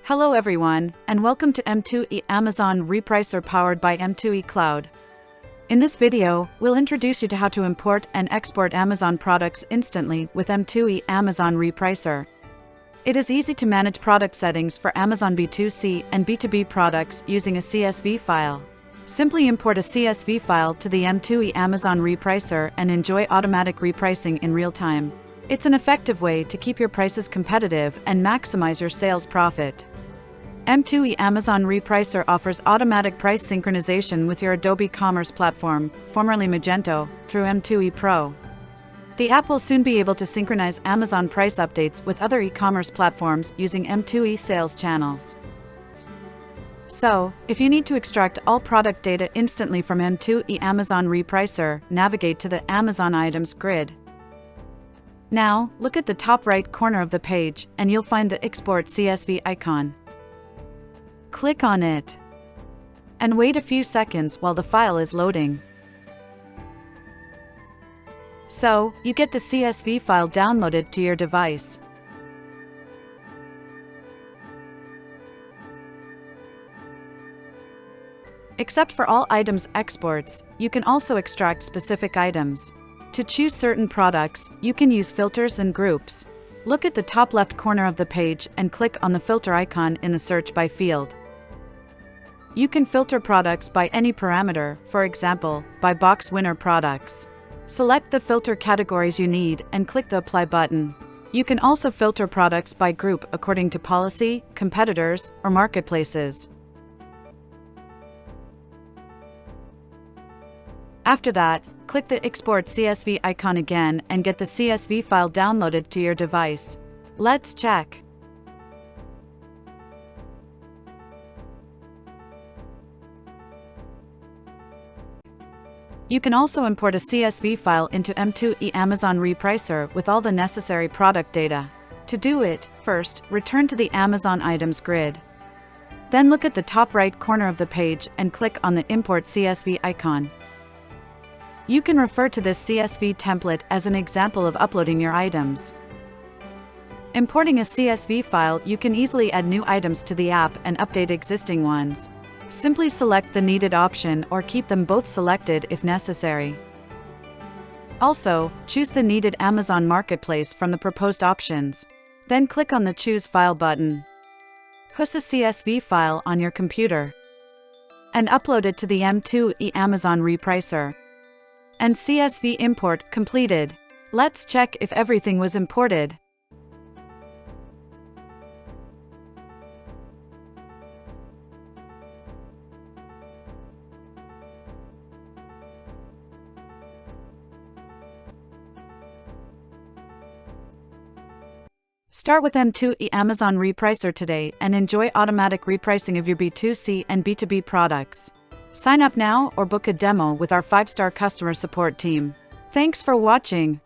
Hello everyone, and welcome to M2E Amazon Repricer powered by M2E Cloud. In this video, we'll introduce you to how to import and export Amazon products instantly with M2E Amazon Repricer. It is easy to manage product settings for Amazon B2C and B2B products using a CSV file. Simply import a CSV file to the M2E Amazon Repricer and enjoy automatic repricing in real time. It's an effective way to keep your prices competitive and maximize your sales profit. M2E Amazon Repricer offers automatic price synchronization with your Adobe Commerce platform, formerly Magento, through M2E Pro. The app will soon be able to synchronize Amazon price updates with other e-commerce platforms using M2E sales channels. So, if you need to extract all product data instantly from M2E Amazon Repricer, navigate to the Amazon Items grid. Now, look at the top right corner of the page, and you'll find the Export CSV icon. Click on it, and wait a few seconds while the file is loading. So, you get the CSV file downloaded to your device. Except for all items exports, you can also extract specific items. To choose certain products, you can use filters and groups. Look at the top left corner of the page and click on the filter icon in the Search By field. You can filter products by any parameter, for example, by box winner products. Select the filter categories you need and click the Apply button. You can also filter products by group according to policy, competitors, or marketplaces. After that, click the Export CSV icon again and get the CSV file downloaded to your device. Let's check. You can also import a CSV file into M2E Amazon Repricer with all the necessary product data. To do it, first, return to the Amazon Items grid. Then look at the top right corner of the page and click on the Import CSV icon. You can refer to this CSV template as an example of uploading your items. Importing a CSV file, you can easily add new items to the app and update existing ones. Simply select the needed option or keep them both selected if necessary. Also, choose the needed Amazon Marketplace from the proposed options. Then click on the Choose File button. Push the CSV file on your computer and upload it to the M2E Amazon Repricer. And CSV import completed. Let's check if everything was imported. Start with M2E Amazon Repricer today and enjoy automatic repricing of your B2C and B2B products. Sign up now or book a demo with our 5-star customer support team. Thanks for watching.